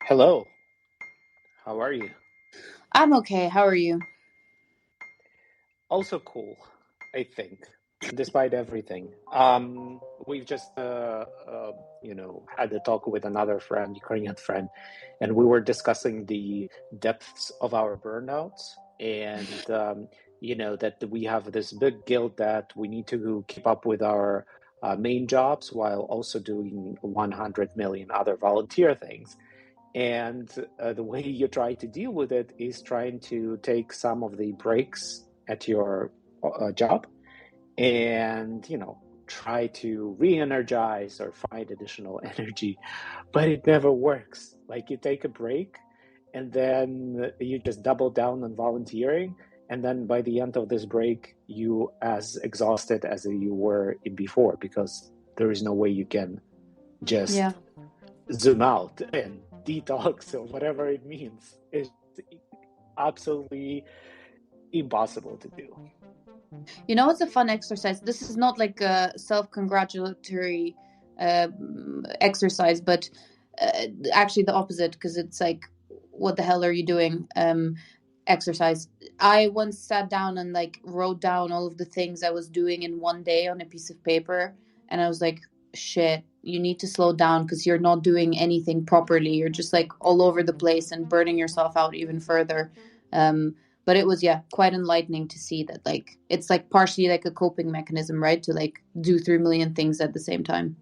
Hello, how are you? I'm okay. How are you? Also cool, I think, despite everything. We've just, had a talk with another friend, Ukrainian friend, and we were discussing the depths of our burnouts and, that we have this big guilt that we need to keep up with our main jobs while also doing 100 million other volunteer things. And the way you try to deal with it is trying to take some of the breaks at your job and, try to re-energize or find additional energy, but it never works. Like you take a break and then you just double down on volunteering. And then by the end of this break, you as exhausted as you were before, because there is no way you can just Yeah. zoom out and detox or whatever it means. It's absolutely impossible to do. You know, it's a fun exercise. This is not like a self-congratulatory exercise, but actually the opposite, because it's like, what the hell are you doing? Exercise. I once sat down and like wrote down all of the things I was doing in one day on a piece of paper, and I was like, shit, you need to slow down because you're not doing anything properly. You're just like all over the place and burning yourself out even further. But it was, quite enlightening to see that like it's like partially like a coping mechanism, right? To like do 3 million things at the same time.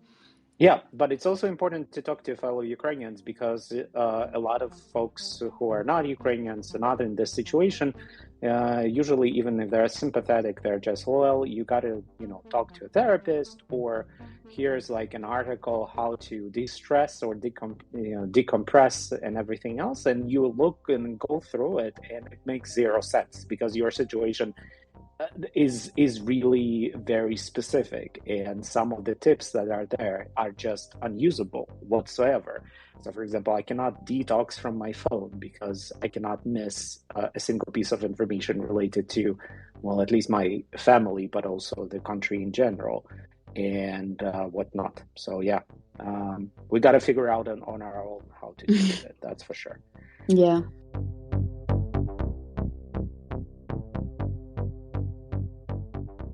Yeah, but it's also important to talk to fellow Ukrainians because a lot of folks who are not Ukrainians are not in this situation. Usually, even if they're sympathetic, they're just, well, you got to, talk to a therapist, or here's like an article how to de-stress or decompress and everything else. And you look and go through it, and it makes zero sense because your situation is really very specific, and some of the tips that are there are just unusable whatsoever. So for example, I cannot detox from my phone because I cannot miss a single piece of information related to, well, at least my family, but also the country in general and whatnot. So yeah, we got to figure out on our own how to deal with it, that's for sure. Yeah.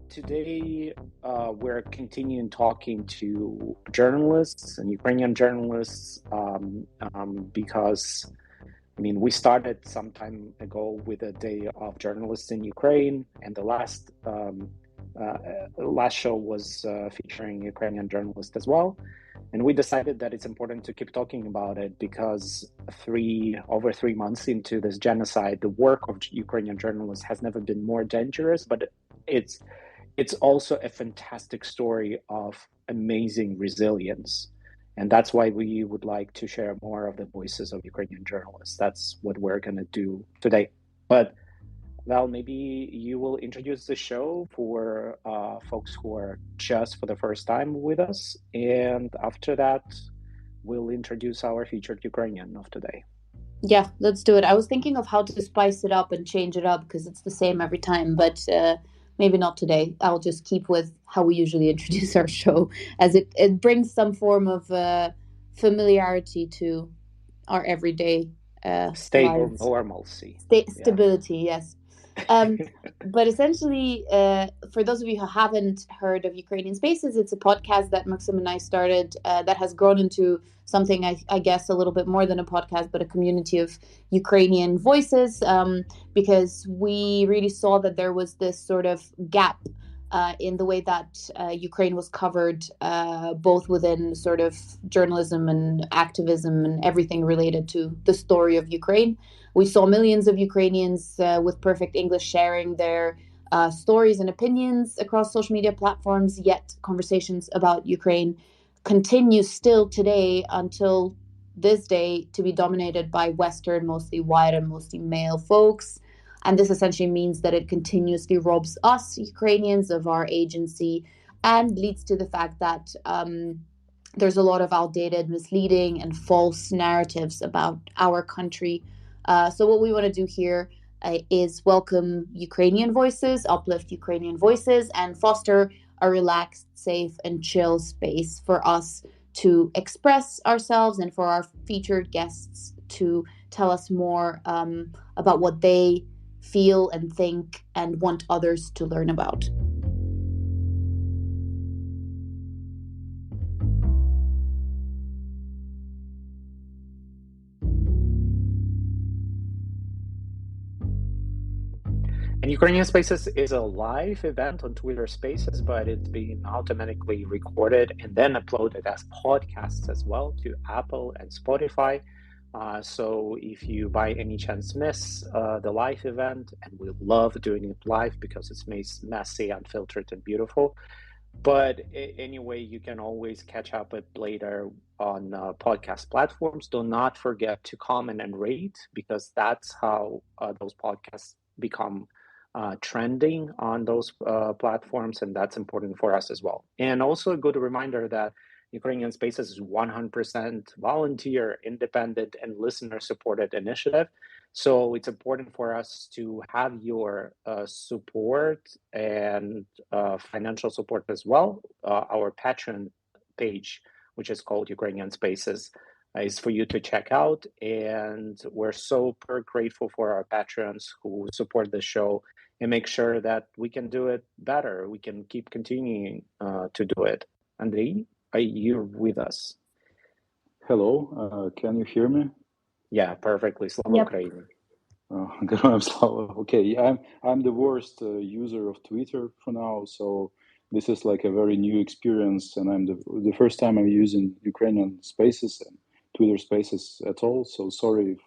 Today, we're continuing talking to journalists and Ukrainian journalists because, we started some time ago with a day of journalists in Ukraine, and the last show was featuring Ukrainian journalists as well. And we decided that it's important to keep talking about it because over 3 months into this genocide, the work of Ukrainian journalists has never been more dangerous, but it's also a fantastic story of amazing resilience. And that's why we would like to share more of the voices of Ukrainian journalists. That's what we're going to do today. But, Val, maybe you will introduce the show for folks who are just for the first time with us. And after that, we'll introduce our featured Ukrainian of today. Yeah, let's do it. I was thinking of how to spice it up and change it up because it's the same every time, but maybe not today. I'll just keep with how we usually introduce our show, as it brings some form of familiarity to our everyday Stable lives. normalcy. Stability, yes. But essentially, for those of you who haven't heard of Ukrainian Spaces, it's a podcast that Maxim and I started that has grown into something, I guess, a little bit more than a podcast, but a community of Ukrainian voices, because we really saw that there was this sort of gap in the way that Ukraine was covered, both within sort of journalism and activism and everything related to the story of Ukraine. We saw millions of Ukrainians with perfect English sharing their stories and opinions across social media platforms, yet conversations about Ukraine continue still today until this day to be dominated by Western, mostly white and mostly male folks. And this essentially means that it continuously robs us, Ukrainians, of our agency and leads to the fact that there's a lot of outdated, misleading, and false narratives about our country. So what we want to do here is welcome Ukrainian voices, uplift Ukrainian voices, and foster a relaxed, safe, and chill space for us to express ourselves and for our featured guests to tell us more about what they feel and think and want others to learn about. And Ukrainian Spaces is a live event on Twitter Spaces, but it's being automatically recorded and then uploaded as podcasts as well to Apple and Spotify. So if you by any chance miss the live event, and we love doing it live because it's messy, unfiltered, and beautiful. But anyway, you can always catch up it later on podcast platforms. Do not forget to comment and rate, because that's how those podcasts become trending on those platforms, and that's important for us as well. And also a good reminder that Ukrainian Spaces is 100% volunteer, independent, and listener-supported initiative. So it's important for us to have your support and financial support as well. Our Patreon page, which is called Ukrainian Spaces, is for you to check out. And we're super grateful for our patrons who support the show and make sure that we can do it better. We can keep continuing to do it. Andrey, are you with us? Hello, can you hear me? Yeah, perfectly. Slava Ukraini. Героям слава. Okay, I'm the worst user of Twitter for now, so this is like a very new experience, and I'm the first time I'm using Ukrainian Spaces and Twitter Spaces at all. So sorry if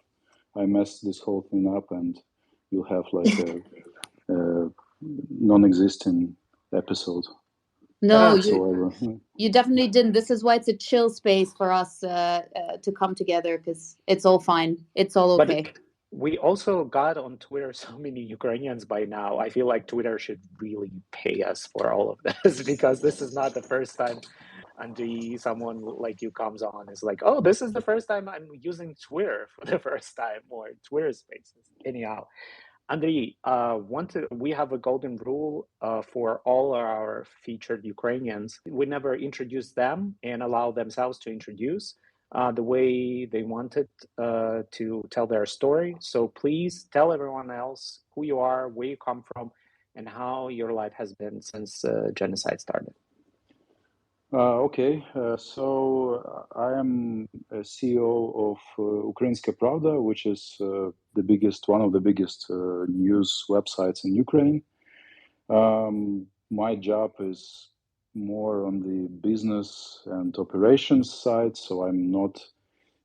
I messed this whole thing up, and you'll have like a non-existent episode. No, you definitely didn't. This is why it's a chill space for us to come together, because it's all fine. It's all okay. But we also got on Twitter so many Ukrainians by now. I feel like Twitter should really pay us for all of this, because this is not the first time Andrey, someone like you comes on, is like, oh, this is the first time I'm using Twitter for the first time, or Twitter Spaces. Anyhow, Andrey, we have a golden rule for all our featured Ukrainians. We never introduce them and allow themselves to introduce the way they wanted to tell their story. So please tell everyone else who you are, where you come from, and how your life has been since genocide started. Okay, so I am a CEO of Ukrainska Pravda, which is one of the biggest news websites in Ukraine. My job is more on the business and operations side, so I'm not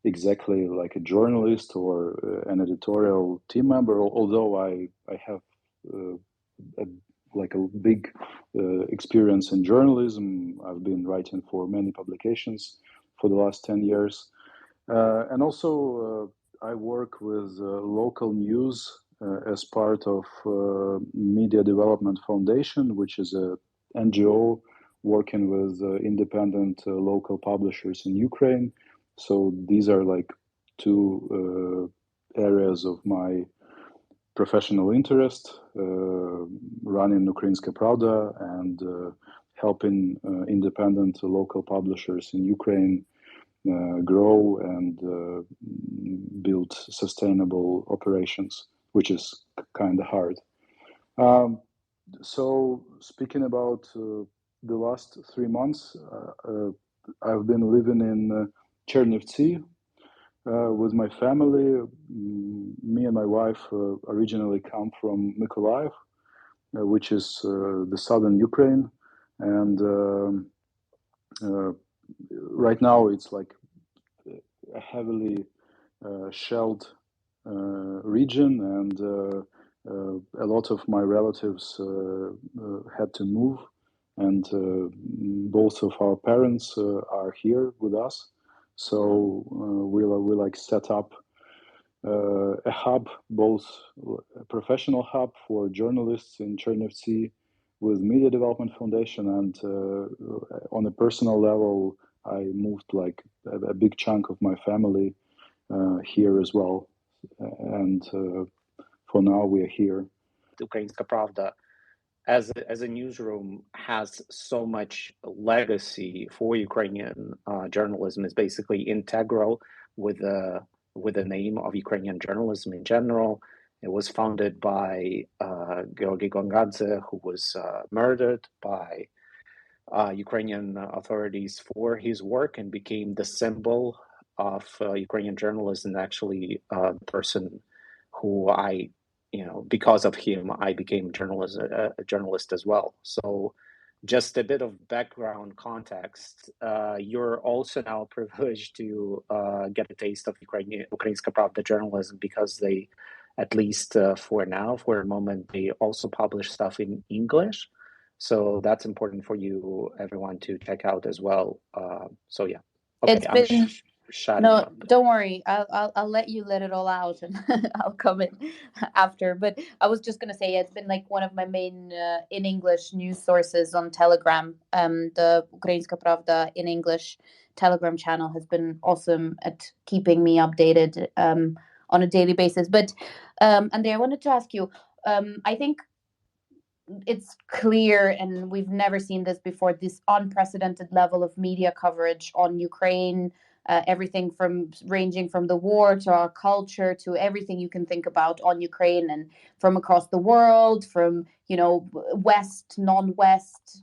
exactly like a journalist or an editorial team member, although I have a big experience in journalism. I've been writing for many publications for the last 10 years. And also I work with local news as part of Media Development Foundation, which is a NGO working with independent local publishers in Ukraine. So these are like two areas of my professional interest, running Ukrainska Pravda and helping independent local publishers in Ukraine grow and build sustainable operations, which is kind of hard. So speaking about the last 3 months, I've been living in Chernivtsi with my family. Me and my wife originally come from Mykolaiv, which is the southern Ukraine, and right now it's like a heavily shelled region, and a lot of my relatives had to move, and both of our parents are here with us. So we like set up a hub, both a professional hub for journalists in Chernivtsi with Media Development Foundation, and on a personal level, I moved like a big chunk of my family here as well. And for now, we are here. Ukrainska Pravda, as a newsroom, has so much legacy for Ukrainian journalism. Is basically integral with the with the name of Ukrainian journalism in general. It was founded by Georgy Gongadze, who was murdered by Ukrainian authorities for his work and became the symbol of Ukrainian journalism. Actually, the person who because of him, I became a journalist as well. So just a bit of background context. You're also now privileged to get a taste of Ukrainska Pravda journalism because they, at least for a moment, they also publish stuff in English. So that's important for you, everyone, to check out as well. So yeah, okay, It's been shutting no, up. don't worry. I'll let you let it all out, and I'll come in after. But I was just gonna say it's been like one of my main in English news sources on Telegram. The Ukrainska Pravda in English Telegram channel has been awesome at keeping me updated on a daily basis. But Andrey, I wanted to ask you. I think it's clear, and we've never seen this before, this unprecedented level of media coverage on Ukraine, everything from ranging from the war to our culture to everything you can think about on Ukraine, and from across the world, from, West, non-West,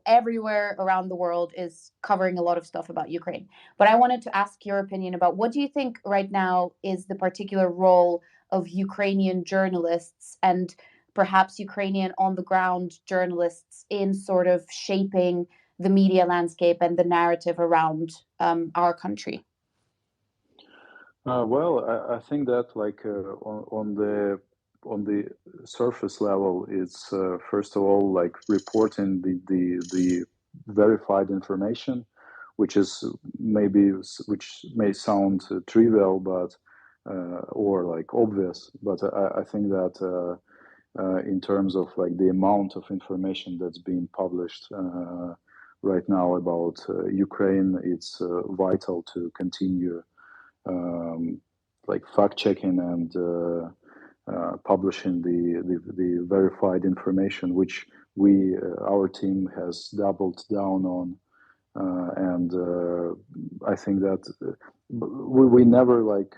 everywhere around the world is covering a lot of stuff about Ukraine. But I wanted to ask your opinion about what do you think right now is the particular role of Ukrainian journalists and perhaps Ukrainian on-the-ground journalists in sort of shaping the media landscape and the narrative around our country? I think that on the surface level, it's first of all like reporting the verified information, which may sound trivial, but or like obvious, but I think that. In terms of like the amount of information that's being published right now about Ukraine, it's vital to continue like fact checking and publishing the verified information, which our team has doubled down on, and I think that we never like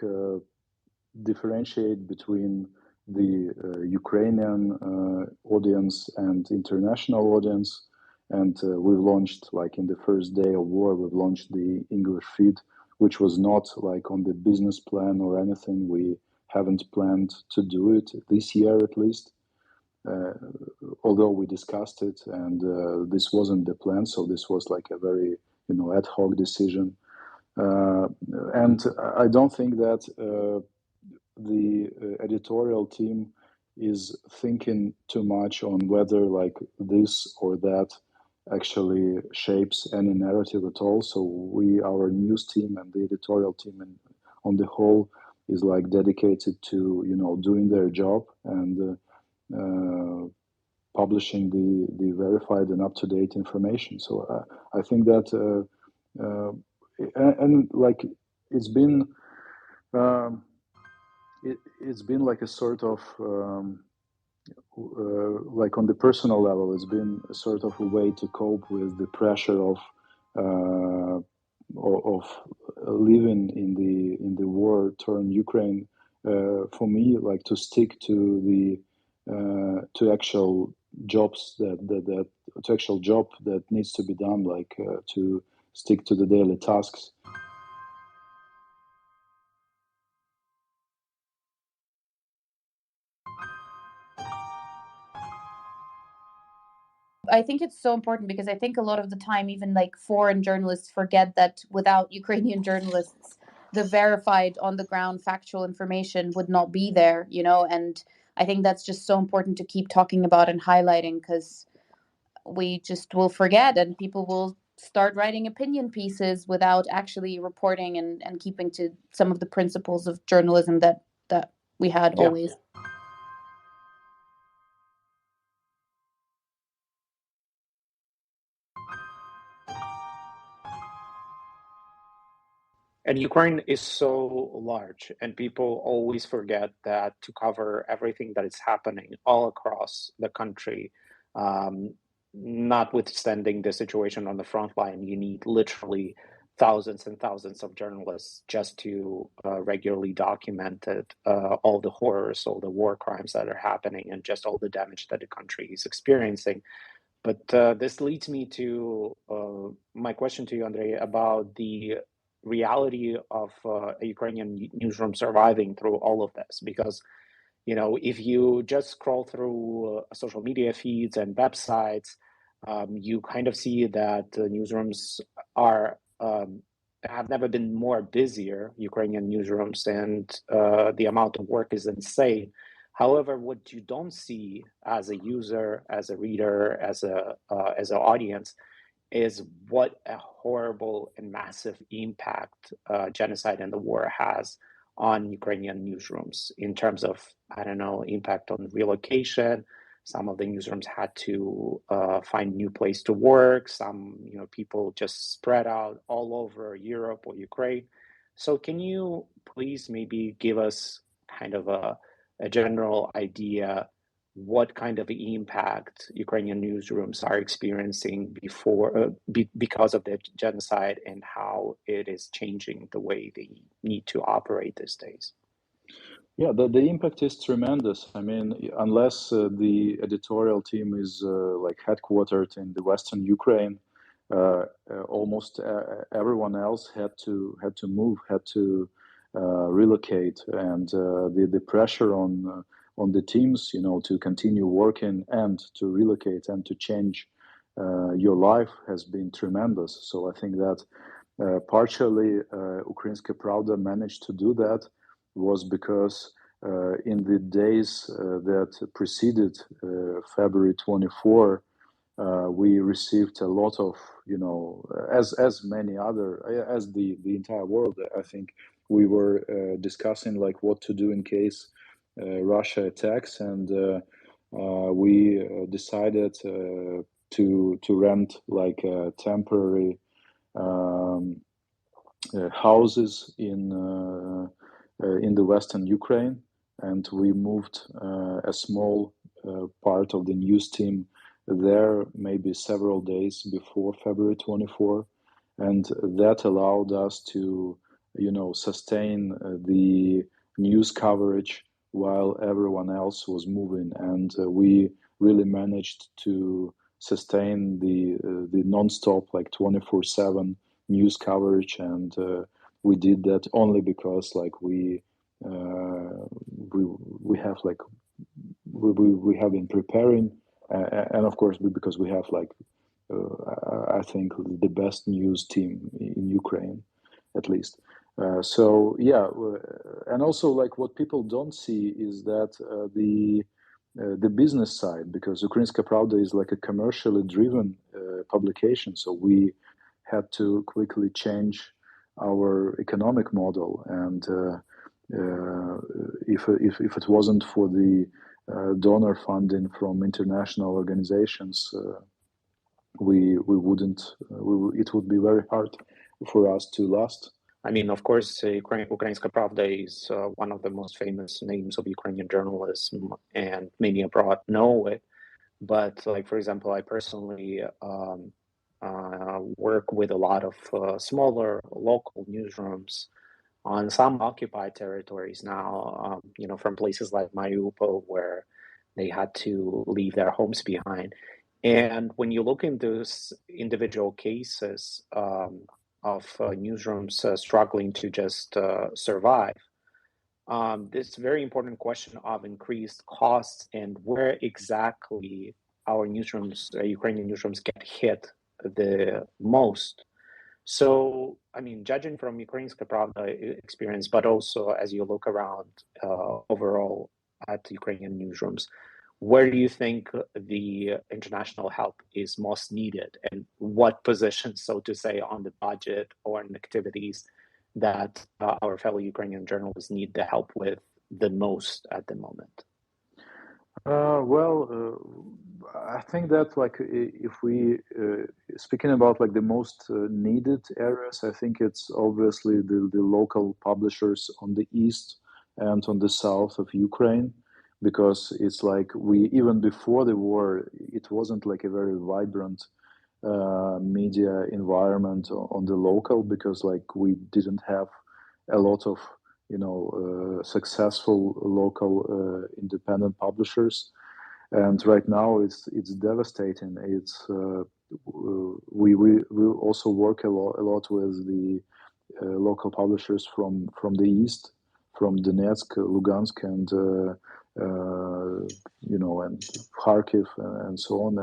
differentiate between the Ukrainian audience and international audience. And we've launched, like in the first day of war, we've launched the English feed, which was not like on the business plan or anything. We haven't planned to do it this year, at least. Although we discussed it, and this wasn't the plan, so this was like a very ad hoc decision. And I don't think that the editorial team is thinking too much on whether like this or that actually shapes any narrative at all. So our news team and the editorial team on the whole is like dedicated to doing their job and publishing the verified and up-to-date information. So I think that and like it's been it's been like a sort of like on the personal level, it's been a sort of a way to cope with the pressure of living in the war-torn Ukraine. For me, like to stick to the to actual jobs that to actual job that needs to be done, like to stick to the daily tasks. I think it's so important because I think a lot of the time, even like foreign journalists forget that without Ukrainian journalists, the verified on the ground factual information would not be there, and I think that's just so important to keep talking about and highlighting because we just will forget and people will start writing opinion pieces without actually reporting and keeping to some of the principles of journalism that we had always. And Ukraine is so large, and people always forget that to cover everything that is happening all across the country, notwithstanding the situation on the front line, you need literally thousands and thousands of journalists just to regularly document all the horrors, all the war crimes that are happening, and just all the damage that the country is experiencing. But this leads me to my question to you, Andrey, about the reality of a Ukrainian newsroom surviving through all of this. Because, if you just scroll through social media feeds and websites, you kind of see that newsrooms have never been more busier, Ukrainian newsrooms, and the amount of work is insane. However, what you don't see as a user, as a reader, as an audience, is what a horrible and massive impact genocide and the war has on Ukrainian newsrooms in terms of, impact on relocation. Some of the newsrooms had to find new place to work. Some, people just spread out all over Europe or Ukraine. So can you please maybe give us kind of a general idea what kind of impact Ukrainian newsrooms are experiencing because of the genocide, and how it is changing the way they need to operate these days? Yeah, the impact is tremendous. I mean, unless the editorial team is like headquartered in the Western Ukraine, almost everyone else had to move, had to relocate, and the pressure on the teams, to continue working and to relocate and to change your life has been tremendous. So I think that partially Ukrainska Pravda managed to do that was because in the days that preceded February 24, we received a lot of, as many other, as the entire world, I think we were discussing like what to do in case Russia attacks, and we decided to rent like temporary houses in the Western Ukraine, and we moved a small part of the news team there maybe several days before February 24, and that allowed us to, sustain the news coverage while everyone else was moving, and we really managed to sustain the non-stop, like 24/7 news coverage, and we did that only because like we have like we have been preparing, and of course because we have like I think the best news team in Ukraine, at least. So yeah, and also like what people don't see is that the business side, because Ukrainska Pravda is like a commercially driven publication, so we had to quickly change our economic model, and if it wasn't for the donor funding from international organizations, we wouldn't. It would be very hard for us to last. I mean, of course, Ukrainska Pravda is one of the most famous names of Ukrainian journalism, and many abroad know it. But, like, for example, I personally work with a lot of smaller local newsrooms on some occupied territories now, from places like Mariupol, where they had to leave their homes behind. And when you look into individual cases of newsrooms struggling to just survive, this very important question of increased costs and where exactly our newsrooms, Ukrainian newsrooms, get hit the most. So, I mean, judging from Ukrainska Pravda experience, but also as you look around overall at Ukrainian newsrooms, where do you think the international help is most needed, and what positions, so to say, on the budget or in activities that our fellow Ukrainian journalists need the help with the most at the moment? I think that like if we speaking about like the most needed areas, I think it's obviously the local publishers on the east and on the south of Ukraine, because it's like we even before the war, it wasn't like a very vibrant media environment on the local, because like we didn't have a lot of successful local independent publishers, and right now it's devastating. It's we also work a lot with the local publishers from the east, from Donetsk, Lugansk, and and Kharkiv and so on,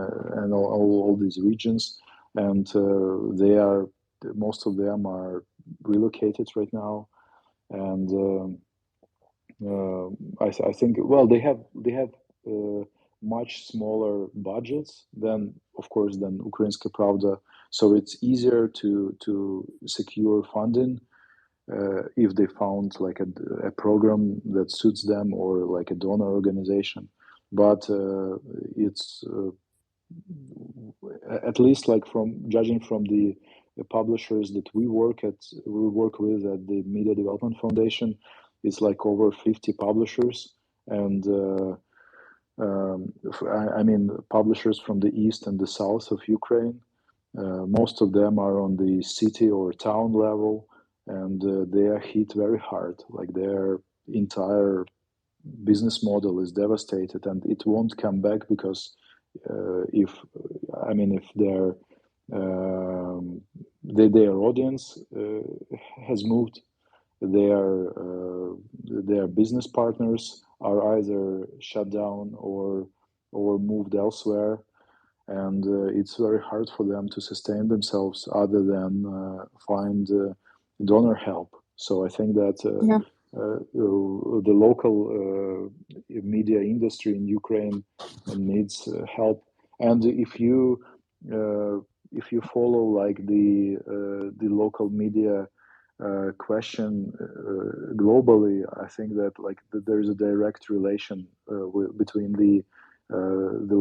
and all these regions, and most of them are relocated right now, and I think, well, they have much smaller budgets than, of course, than Ukrainska Pravda, so it's easier to secure funding if they found like a program that suits them, or like a donor organization. But it's at least, like, from judging from the publishers that we work with at the Media Development Foundation, it's like over 50 publishers, and I mean publishers from the east and the south of Ukraine. Most of them are on the city or town level, and they are hit very hard. Like, their entire business model is devastated, and it won't come back, because if their audience has moved, their business partners are either shut down or moved elsewhere, and it's very hard for them to sustain themselves other than find donor help. So I think that the local media industry in Ukraine needs help. And if you follow like the local media question globally, I think that like there is a direct relation between the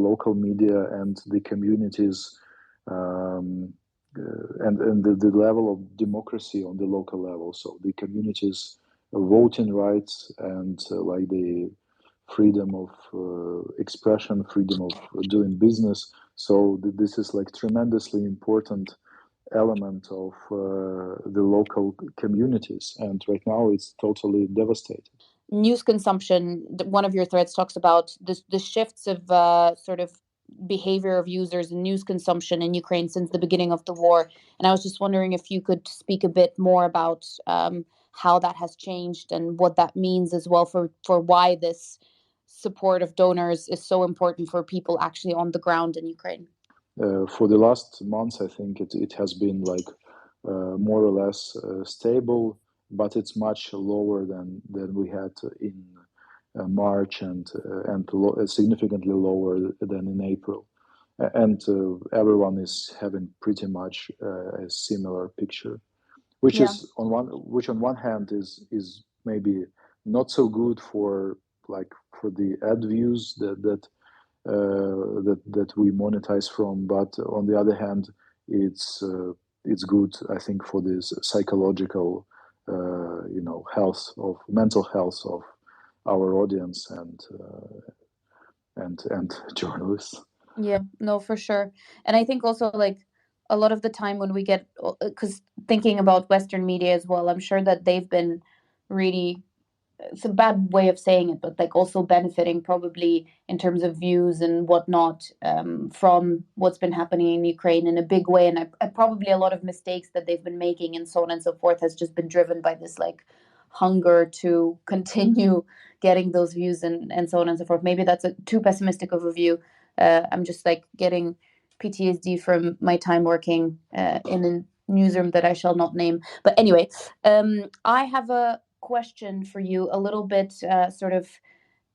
local media and the communities, and the level of democracy on the local level. So the communities' voting rights and like the freedom of expression, freedom of doing business. So this is like tremendously important element of the local communities, and right now it's totally devastated. News consumption, one of your threads talks about the shifts of sort of behavior of users and news consumption in Ukraine since the beginning of the war. And I was just wondering if you could speak a bit more about how that has changed and what that means as well for why this support of donors is so important for people actually on the ground in Ukraine. For the last months, I think it has been like more or less stable, but it's much lower than we had in March, and significantly lower than in April. And everyone is having pretty much a similar picture, which on one hand is maybe not so good for the ad views that we monetize from, but on the other hand, it's good, I think, for this psychological mental health of our audience and journalists. Yeah, no, for sure. And I think also, like, a lot of the time when we get, because thinking about Western media as well, I'm sure that they've been really, it's a bad way of saying it, but like also benefiting probably in terms of views and whatnot from what's been happening in Ukraine in a big way. And probably a lot of mistakes that they've been making and so on and so forth has just been driven by this like hunger to continue getting those views and so on and so forth. Maybe that's a too pessimistic of a view. I'm just like getting PTSD from my time working in a newsroom that I shall not name. But anyway, I have a question for you, a little bit sort of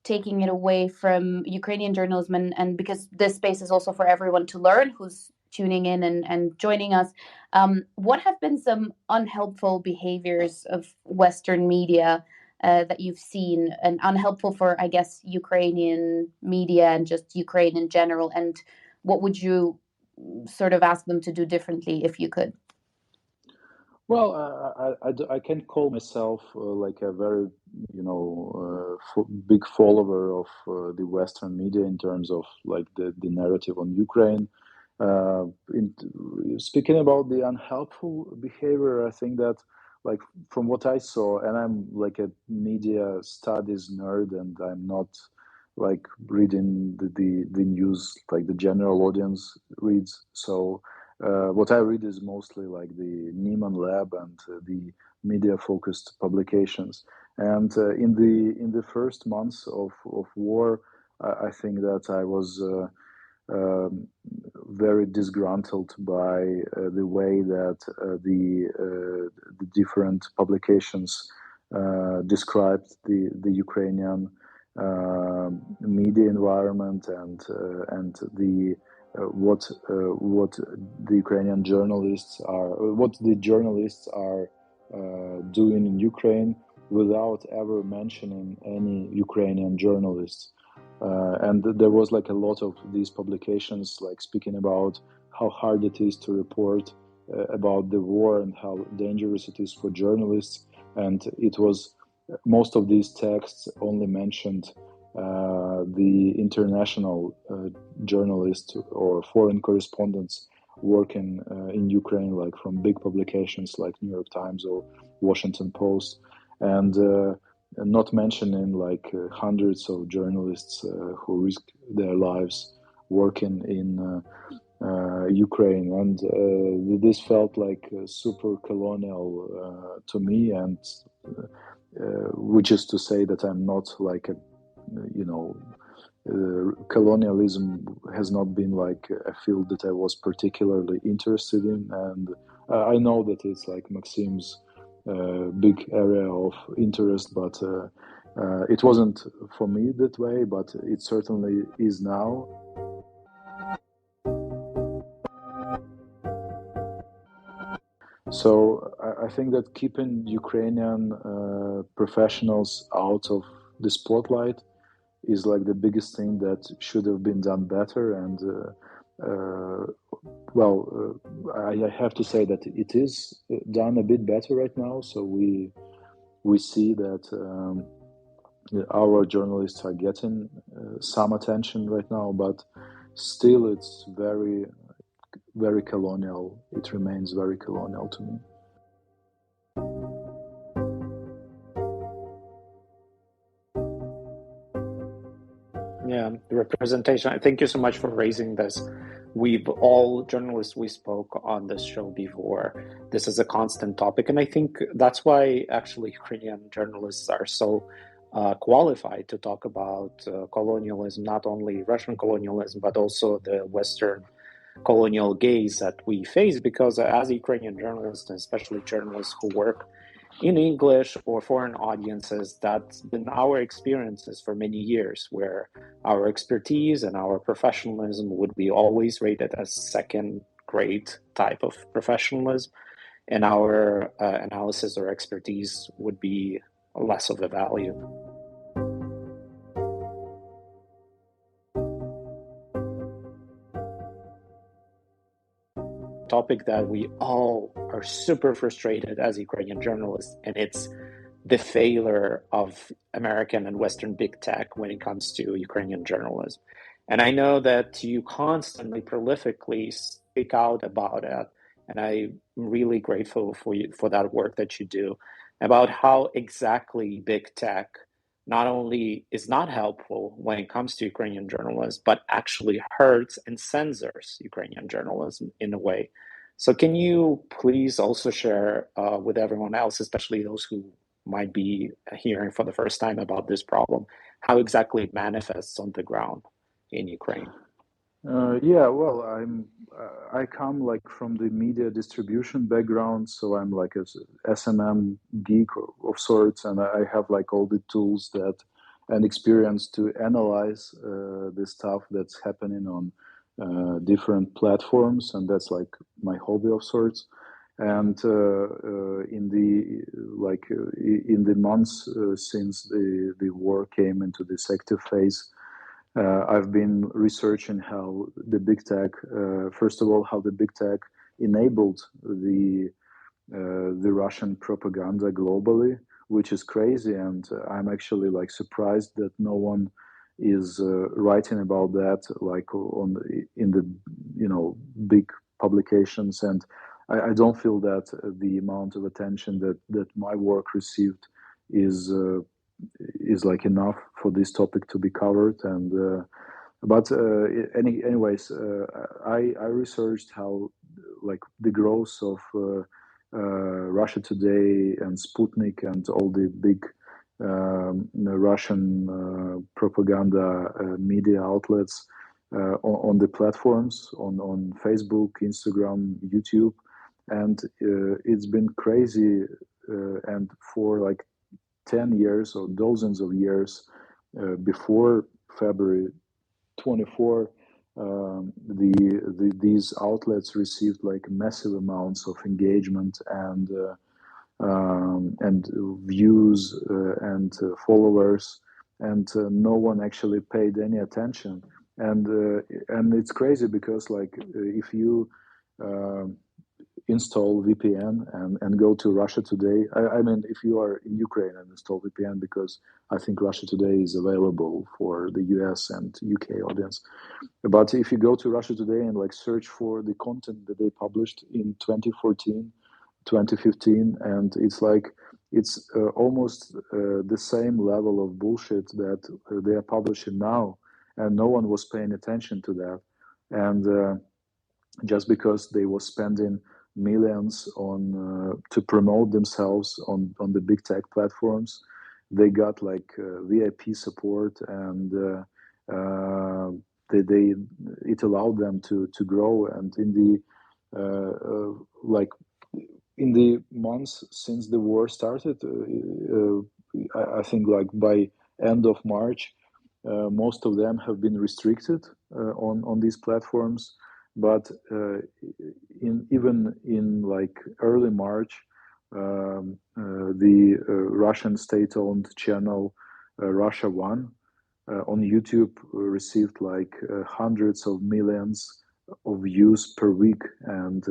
taking it away from Ukrainian journalism, and because this space is also for everyone to learn who's tuning in and joining us. What have been some unhelpful behaviors of Western media that you've seen, and unhelpful for, I guess, Ukrainian media and just Ukraine in general? And what would you sort of ask them to do differently if you could? Well, I can call myself like a very, big follower of the Western media in terms of like the narrative on Ukraine, Speaking about the unhelpful behavior, I think that, like, from what I saw, and I'm like a media studies nerd, and I'm not like reading the news like the general audience reads. So what I read is mostly like the Nieman Lab and the media-focused publications. And in the first months of war, I think that I was um, very disgruntled by the way that the different publications described the Ukrainian media environment and the what the Ukrainian journalists are, what the journalists are doing in Ukraine without ever mentioning any Ukrainian journalists. And there was like a lot of these publications like speaking about how hard it is to report about the war and how dangerous it is for journalists. And it was most of these texts only mentioned the international journalists or foreign correspondents working in Ukraine, like from big publications like New York Times or Washington Post. And not mentioning like hundreds of journalists who risk their lives working in Ukraine, and this felt like super colonial to me, and which is to say that I'm not like a, you know, colonialism has not been like a field that I was particularly interested in, and I know that it's like Maxim's big area of interest, but it wasn't for me that way, but it certainly is now. So I think that keeping Ukrainian professionals out of the spotlight is like the biggest thing that should have been done better. And I have to say that it is done a bit better right now. So we see that our journalists are getting some attention right now, but still it's very, very colonial. It remains very colonial to me. Yeah, the representation. Thank you so much for raising this. We've all journalists we spoke on this show before. This is a constant topic, and I think that's why actually Ukrainian journalists are so qualified to talk about colonialism, not only Russian colonialism, but also the Western colonial gaze that we face. Because as Ukrainian journalists, and especially journalists who work in English or foreign audiences, that's been our experiences for many years, where our expertise and our professionalism would be always rated as second-grade type of professionalism, and our analysis or expertise would be less of a value. Topic that we all are super frustrated as Ukrainian journalists, and it's the failure of American and Western big tech when it comes to Ukrainian journalism. And I know that you constantly, prolifically speak out about it, and I'm really grateful for you for that work that you do, about how exactly big tech not only is not helpful when it comes to Ukrainian journalism, but actually hurts and censors Ukrainian journalism in a way. So can you please also share with everyone else, especially those who might be hearing for the first time about this problem, how exactly it manifests on the ground in Ukraine? Yeah, well, I come like from the media distribution background, so I'm like a SMM geek of sorts, and I have like all the tools that and experience to analyze the stuff that's happening on different platforms, and that's like my hobby of sorts. And in the months since the war came into this active phase, I've been researching how the big tech, first of all, how the big tech enabled the Russian propaganda globally, which is crazy, and I'm actually like surprised that no one is writing about that, like in the big publications, and I don't feel that the amount of attention that my work received is like enough for this topic to be covered. And but anyways, I researched how like the growth of Russia Today and Sputnik and all the big Russian propaganda media outlets on the platforms on Facebook, Instagram, YouTube, and it's been crazy. And for like 10 years or dozens of years before February 24, these outlets received like massive amounts of engagement and views and followers, and no one actually paid any attention. And it's crazy because like if you install VPN and go to Russia Today, I mean, if you are in Ukraine and install VPN, because I think Russia Today is available for the US and UK audience. But if you go to Russia Today and like search for the content that they published in 2014, 2015, and it's like it's almost the same level of bullshit that they are publishing now, and no one was paying attention to that. And just because they were spending millions on to promote themselves on the big tech platforms, they got like VIP support, and it allowed them to grow. And in the like in the months since the war started, I think like by end of March, most of them have been restricted on these platforms. But even in like early March, the Russian state-owned channel Russia One on YouTube received like hundreds of millions of views per week, and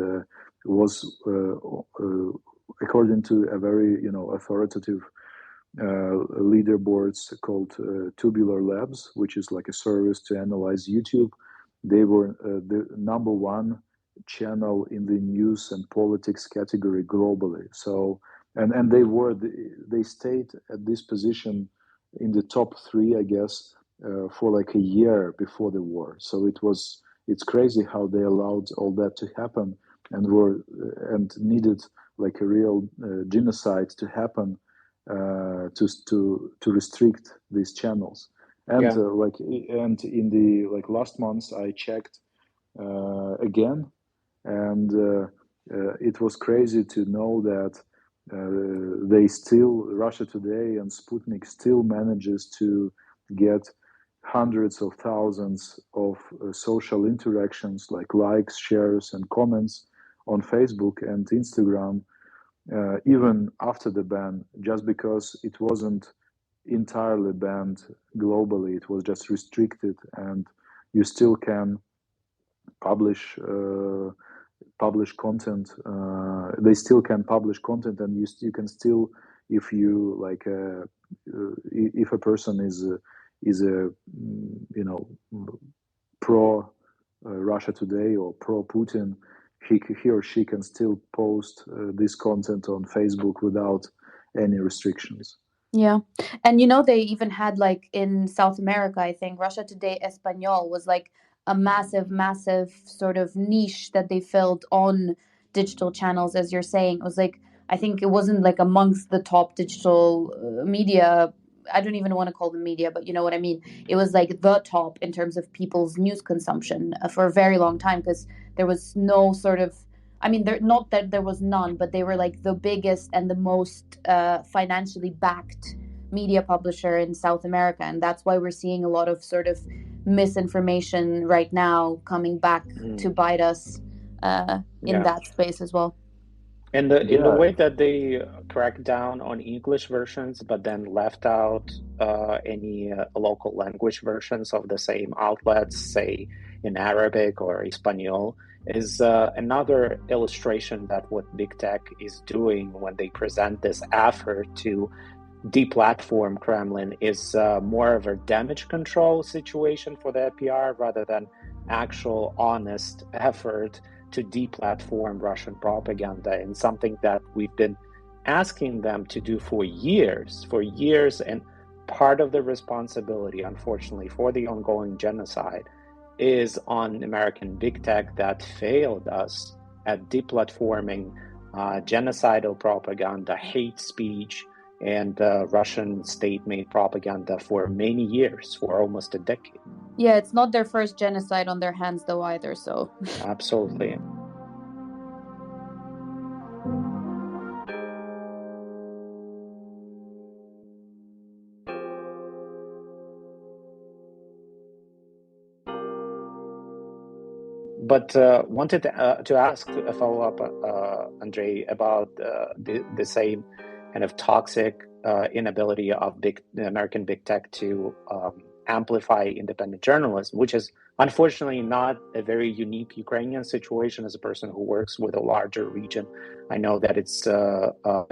was according to a very authoritative leaderboards called Tubular Labs, which is like a service to analyze YouTube. They were the number one channel in the news and politics category globally. So, and they stayed at this position in the top three, I guess, for like a year before the war. So it's crazy how they allowed all that to happen, and needed like a real genocide to happen to restrict these channels. And and in the like last months, I checked again, and it was crazy to know that Russia Today and Sputnik still manages to get hundreds of thousands of social interactions, like likes, shares, and comments on Facebook and Instagram, even after the ban, just because it wasn't entirely banned globally. It was just restricted, and you still can publish content. They still can publish content, and you can still, if you like, if a person is a pro Russia Today or pro Putin, he or she can still post this content on Facebook without any restrictions. Yeah. And they even had like in South America, I think Russia Today Espanol was like a massive sort of niche that they filled on digital channels, as you're saying. It was like, I think it wasn't like amongst the top digital media. I don't even want to call them media, but you know what I mean? It was like the top in terms of people's news consumption for a very long time, because there was no sort of, not that there was none, but they were like the biggest and the most financially backed media publisher in South America. And that's why we're seeing a lot of sort of misinformation right now coming back to bite us in that space as well. In the way that they cracked down on English versions, but then left out any local language versions of the same outlets, say in Arabic or Espanol, is another illustration that what big tech is doing when they present this effort to deplatform Kremlin is more of a damage control situation for the PR rather than actual honest effort to deplatform Russian propaganda, and something that we've been asking them to do for years, and part of the responsibility, unfortunately, for the ongoing genocide is on American big tech that failed us at deplatforming genocidal propaganda, hate speech, and Russian state-made propaganda for many years, for almost a decade. Yeah, it's not their first genocide on their hands, though, either, so... Absolutely. But wanted to ask a follow-up, Andrey, about the same kind of toxic inability of American big tech to amplify independent journalism, which is unfortunately not a very unique Ukrainian situation. As a person who works with a larger region, I know that it's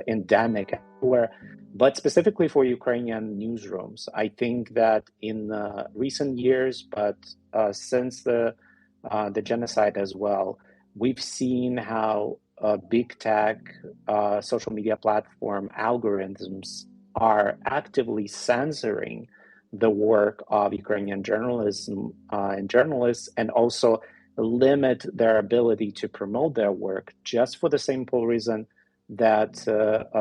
endemic everywhere. But specifically for Ukrainian newsrooms, I think that in recent years, but since the genocide as well, we've seen how big tech social media platform algorithms are actively censoring the work of Ukrainian journalism and journalists, and also limit their ability to promote their work, just for the simple reason that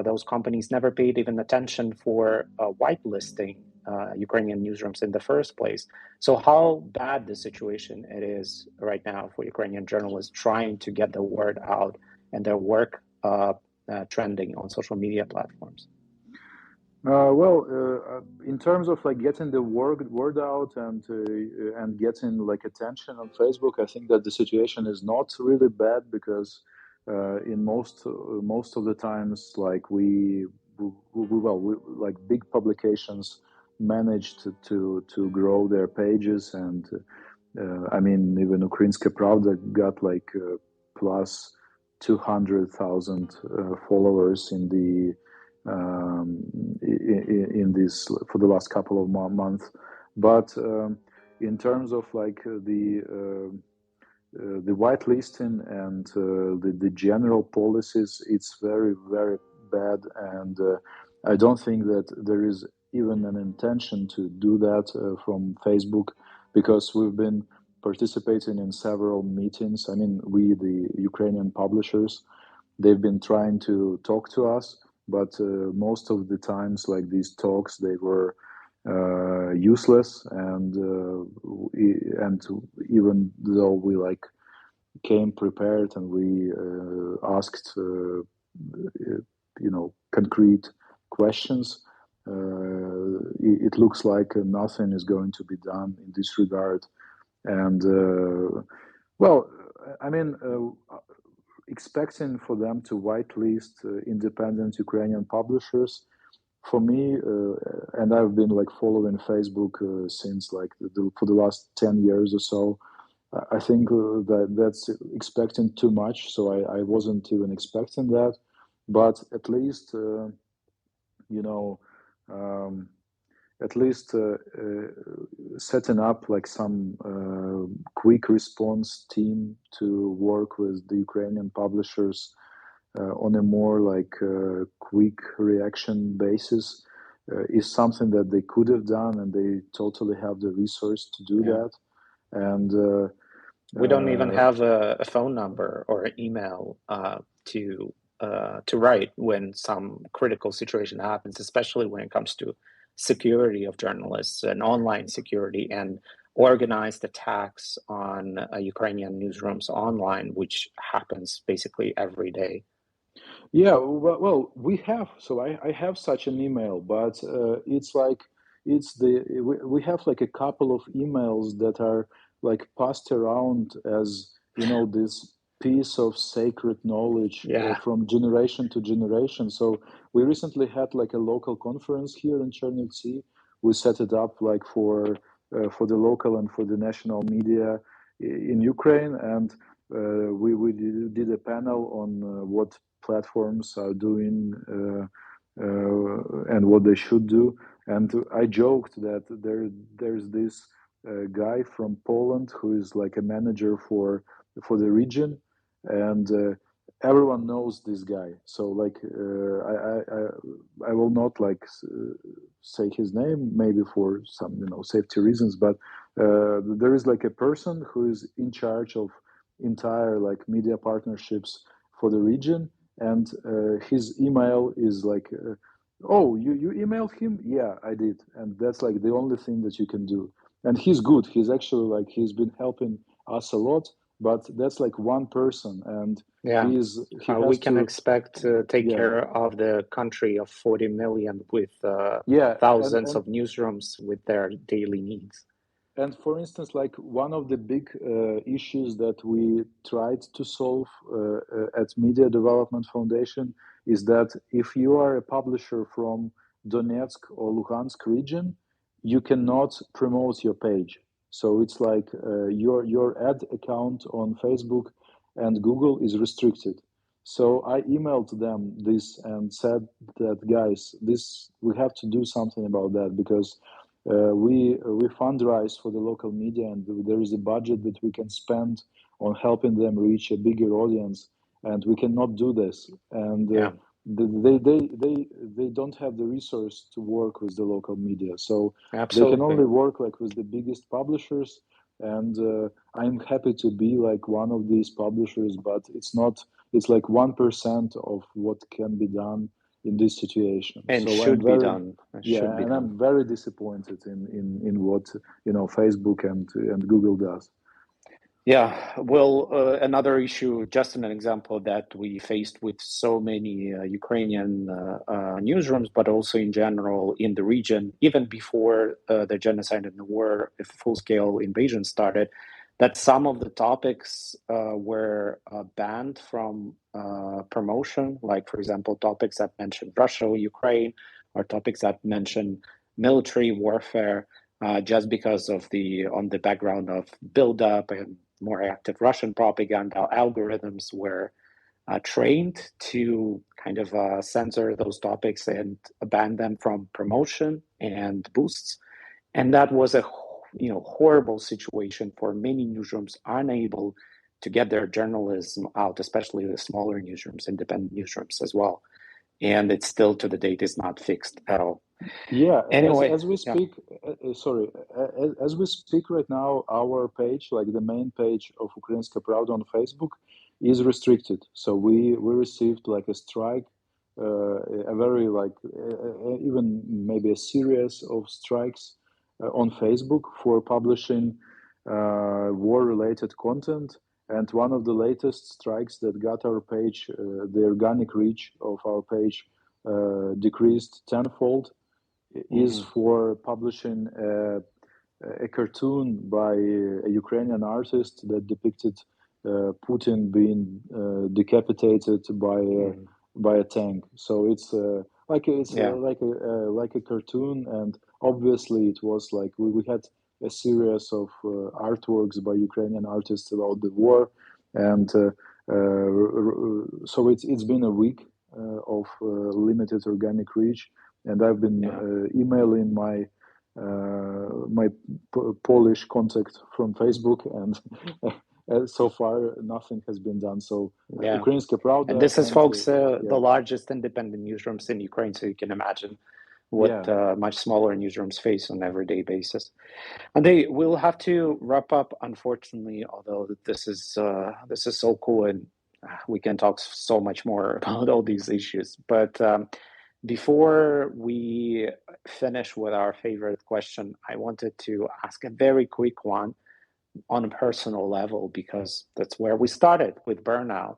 those companies never paid even attention for whitelisting Ukrainian newsrooms in the first place. So how bad the situation it is right now for Ukrainian journalists trying to get the word out and their work trending on social media platforms? In terms of like getting the word out and getting like attention on Facebook, I think that the situation is not really bad, because in most of the times, like we like big publications managed to grow their pages, and I mean, even Ukrainska Pravda got like plus 200,000 followers in this for the last couple of months. But in terms of like the whitelisting and the general policies, it's very, very bad, and I don't think that there is even an intention to do that from Facebook, because we've been participating in several meetings. I mean, the Ukrainian publishers, they've been trying to talk to us, but most of the times, like these talks, they were useless, and even though we like came prepared and we asked concrete questions, it looks like nothing is going to be done in this regard. And I mean, expecting for them to whitelist independent Ukrainian publishers, for me, and I've been like following Facebook since like for the last 10 years or so, I think that's expecting too much. So I wasn't even expecting that, but at least setting up like some quick response team to work with the Ukrainian publishers on a more like quick reaction basis is something that they could have done, and they totally have the resource to do that. And we don't even have a phone number or an email to write when some critical situation happens, especially when it comes to security of journalists and online security and organized attacks on Ukrainian newsrooms online, which happens basically every day. Yeah, well, we have. So I have such an email, but it's like we have like a couple of emails that are like passed around as this piece of sacred knowledge from generation to generation. So we recently had like a local conference here in Chernivtsi. We set it up like for the local and for the national media in Ukraine, and we did a panel on what platforms are doing and what they should do. And I joked that there's this guy from Poland who is like a manager for the region, and everyone knows this guy. So like I will not like say his name, maybe for some safety reasons, but there is like a person who is in charge of entire like media partnerships for the region, and his email is like oh, you emailed him? Yeah, I did. And that's like the only thing that you can do. And he's good. He's actually like he's been helping us a lot, but that's like one person, and Yeah, he we has can to expect to take yeah care of the country of 40 million with yeah thousands of newsrooms with their daily needs. And for instance, like one of the big issues that we tried to solve at Media Development Foundation is that if you are a publisher from Donetsk or Luhansk region, you cannot promote your page. So it's like your ad account on Facebook and Google is restricted. So I emailed them this and said that guys, this we have to do something about that, because we fundraise for the local media, and there is a budget that we can spend on helping them reach a bigger audience, and we cannot do this. And they don't have the resource to work with the local media, so they can only work like with the biggest publishers. And I'm happy to be like one of these publishers, but it's not. It's like 1% of what can be done in this situation, and so should be done. I'm very disappointed in what Facebook and Google does. Yeah, well, another issue, just an example that we faced with so many Ukrainian newsrooms, but also in general in the region, even before the genocide and the war, if full-scale invasion started, that some of the topics were banned from promotion, like, for example, topics that mention Russia or Ukraine, or topics that mention military warfare, just because of on the background of buildup and more active Russian propaganda. Algorithms were trained to kind of censor those topics and ban them from promotion and boosts. And that was a horrible situation for many newsrooms unable to get their journalism out, especially the smaller newsrooms, independent newsrooms as well. And it's still to the date is not fixed at all. Yeah. Anyway, as we speak, as we speak right now, our page, like the main page of Ukrainska Pravda on Facebook, is restricted. So we received like a strike, a very like even maybe a series of strikes on Facebook for publishing war-related content. And one of the latest strikes that got our page, the organic reach of our page decreased tenfold, is for publishing a cartoon by a Ukrainian artist that depicted Putin being decapitated by a tank. So it's like a cartoon, and obviously it was like we had a series of artworks by Ukrainian artists about the war, and so it's been a week of limited organic reach. And I've been emailing my Polish contact from Facebook, and so far nothing has been done. So Ukrainska Pravda, and this is, folks, the largest independent newsrooms in Ukraine, so you can imagine what much smaller newsrooms face on an everyday basis. And we'll have to wrap up, unfortunately, although this is so cool, and we can talk so much more about all these issues. But before we finish with our favorite question, I wanted to ask a very quick one on a personal level, because that's where we started with burnout.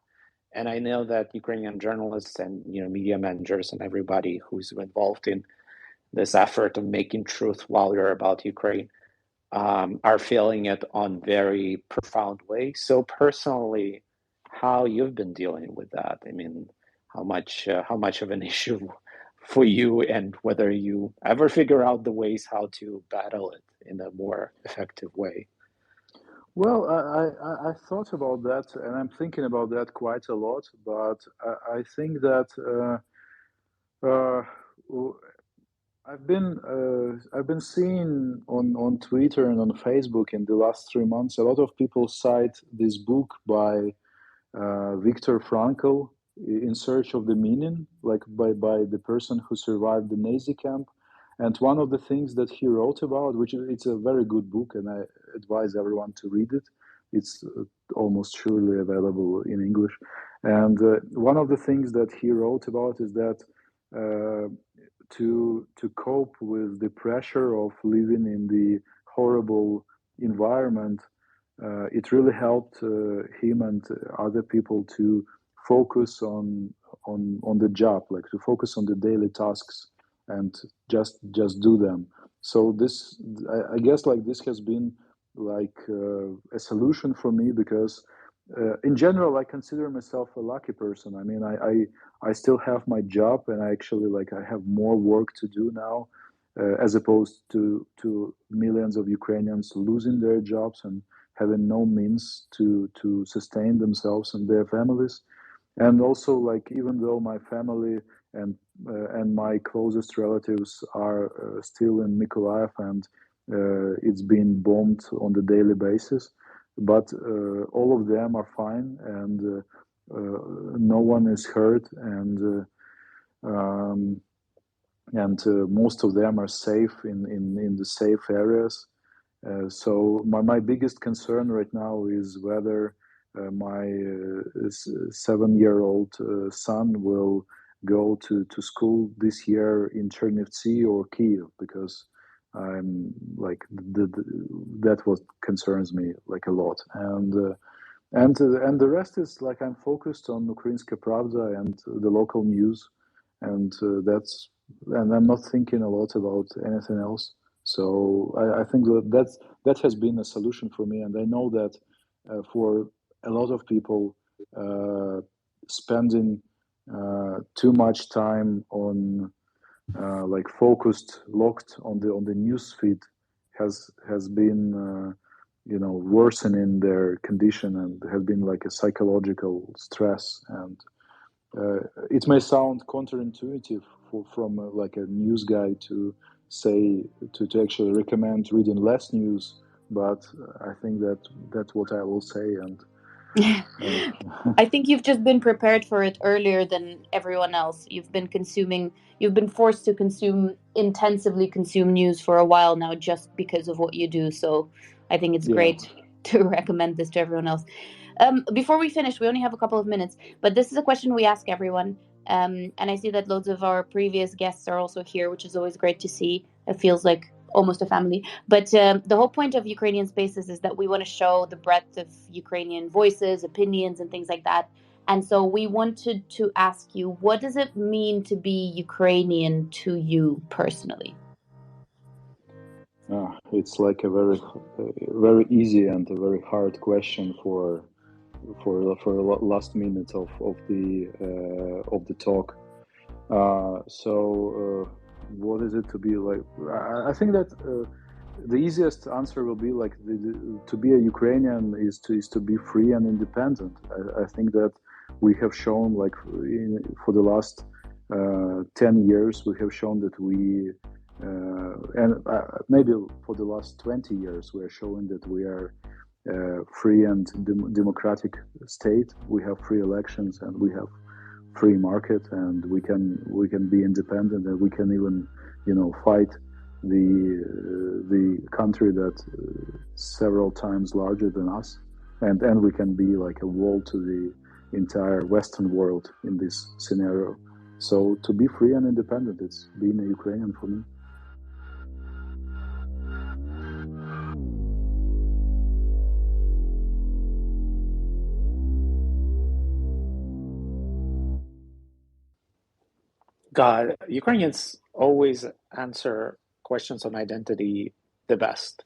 And I know that Ukrainian journalists and media managers and everybody who's involved in this effort of making truth louder about Ukraine are feeling it on very profound way. So personally, how you've been dealing with that? I mean, how much of an issue for you, and whether you ever figure out the ways how to battle it in a more effective way? Well, I thought about that, and I'm thinking about that quite a lot. But I think that Uh, w- I've been seeing on Twitter and on Facebook in the last 3 months a lot of people cite this book by Viktor Frankl, In Search of the Meaning, like by the person who survived the Nazi camp. And one of the things that he wrote about, it's a very good book, and I advise everyone to read it. It's almost surely available in English. And one of the things that he wrote about is that uh, to cope with the pressure of living in the horrible environment, it really helped him and other people to focus on the job, like to focus on the daily tasks and just do them. So this, I guess, like this has been like a solution for me because in general I consider myself a lucky person. I mean, I still have my job, and I actually like I have more work to do now, as opposed to millions of Ukrainians losing their jobs and having no means to sustain themselves and their families. And also, like, even though my family and my closest relatives are still in Mykolaiv, and it's being bombed on the daily basis, but all of them are fine, and no one is hurt, um, and most of them are safe in the safe areas. So my biggest concern right now is whether my 7-year-old son will go to school this year in Chernivtsi or Kyiv, because I'm like that what concerns me like a lot, and the rest is like I'm focused on Ukrainska Pravda and the local news, and and I'm not thinking a lot about anything else. So I think that has been a solution for me, and I know that for a lot of people, spending too much time on like focused, locked on the news feed has been worsening their condition, and has been like a psychological stress. And it may sound counterintuitive from like a news guy to say to actually recommend reading less news, but I think that's what I will say. And I think you've just been prepared for it earlier than everyone else. You've been forced to intensively consume news for a while now just because of what you do. So I think it's great to recommend this to everyone else. Before we finish, we only have a couple of minutes, but this is a question we ask everyone. And I see that loads of our previous guests are also here, which is always great to see. It feels like almost a family. But the whole point of Ukrainian Spaces is that we want to show the breadth of Ukrainian voices, opinions, and things like that. And so we wanted to ask you, what does it mean to be Ukrainian to you personally? It's like a very easy and a very hard question for the last minute of the talk. So what is it to be like? I think that the easiest answer will be like to be a Ukrainian is to be free and independent. I think that we have shown, like for the last 10 years, we have shown that we and maybe for the last 20 years, we are showing that we are free and democratic state. We have free elections, and we have free market, and we can be independent, and we can even fight the country that several times larger than us, and we can be like a wall to the entire Western world in this scenario. So to be free and independent, it's being a Ukrainian for me. God, Ukrainians always answer questions on identity the best.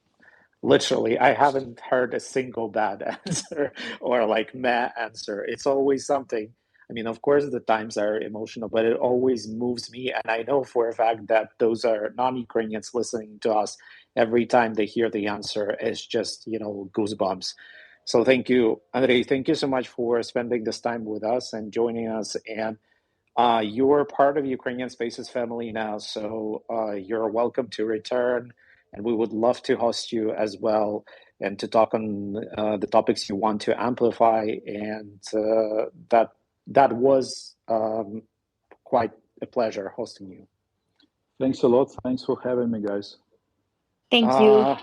Literally, I haven't heard a single bad answer or like meh answer. It's always something. I mean, of course, the times are emotional, but it always moves me. And I know for a fact that those are non-Ukrainians listening to us. Every time they hear the answer, it's just, goosebumps. So thank you, Andrey. Thank you so much for spending this time with us and joining us. And You're part of Ukrainian Spaces family now, so you're welcome to return, and we would love to host you as well and to talk on the topics you want to amplify. And that was quite a pleasure hosting you. Thanks a lot. Thanks for having me, guys. Thank you.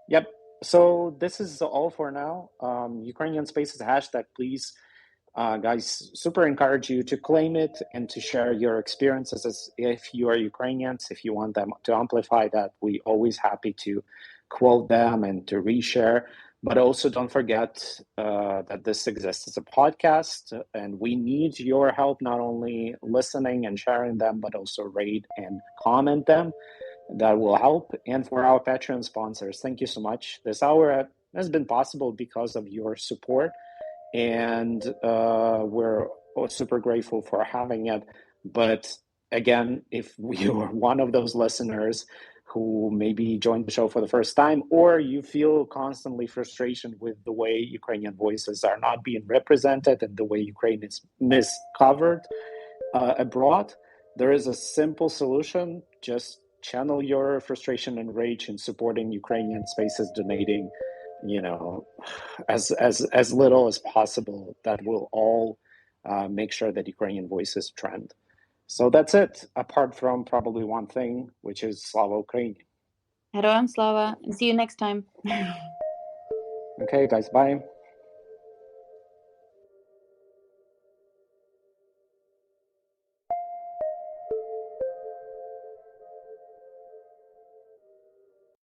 Yep. So this is all for now. Ukrainian Spaces hashtag, please. Guys, super encourage you to claim it and to share your experiences as if you are Ukrainians. If you want them to amplify that, we always happy to quote them and to reshare. But also don't forget that this exists as a podcast, and we need your help, not only listening and sharing them, but also rate and comment them. That will help. And for our Patreon sponsors, thank you so much. This hour has been possible because of your support, and we're super grateful for having it. But again, if you are one of those listeners who maybe joined the show for the first time, or you feel constantly frustration with the way Ukrainian voices are not being represented and the way Ukraine is miscovered abroad, there is a simple solution. Just channel your frustration and rage in supporting Ukrainian Spaces, donating, as little as possible. That will all make sure that Ukrainian voices trend. So that's it, apart from probably one thing, which is Slava Ukraini. Heroям slava. See you next time. Okay, guys, bye.